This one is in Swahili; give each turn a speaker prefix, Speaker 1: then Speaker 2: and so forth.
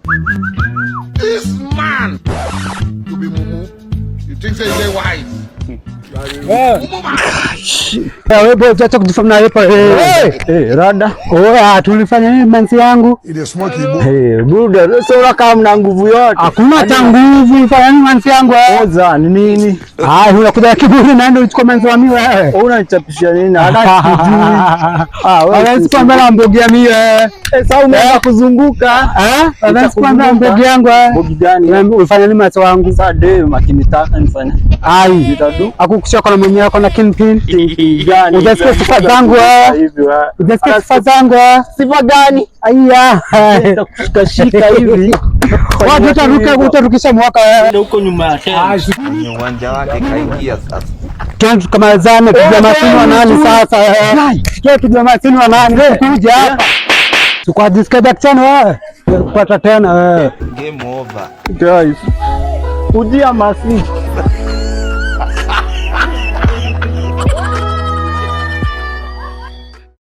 Speaker 1: This man to be mumu. You think say he wise?
Speaker 2: Wewe acha kujifanya hapa. Rada. Tulifanya nini manzi yangu?
Speaker 1: Ile smoke ibu.
Speaker 2: Buda, sio kama mna nguvu yote. Hakuna cha nguvu, fanya nini manzi yangu? Oza ni nini? Unakuja kiburi na ndio uchukue manzi wa mimi wewe. Unanichapishia nini? Hata sijui. Wewe sipambana mbogia mimi. Sasa umeanza kuzunguka. Sasa sipambana mbogia yangu. Mbogi gani? Unafanya nini manzi wangu? Sasa deo makinitaka nifanye. Nitadu. Akukuchoka na mwenyewe yako na kinpin. Unasikia sifa zangu unasikia sifa zangu sifa gani? Aya nitakushika hivi watu utarukisha mwaka huko nyuma yake kwenye uwanja wake kaingia sasa. Tuanze kama zame tuja masini wa nani sasa? Sikia tuja masini wa nani? Kuja hapa tukwa disconnect wewe kupata tena
Speaker 3: game over
Speaker 2: guys. Ujia masini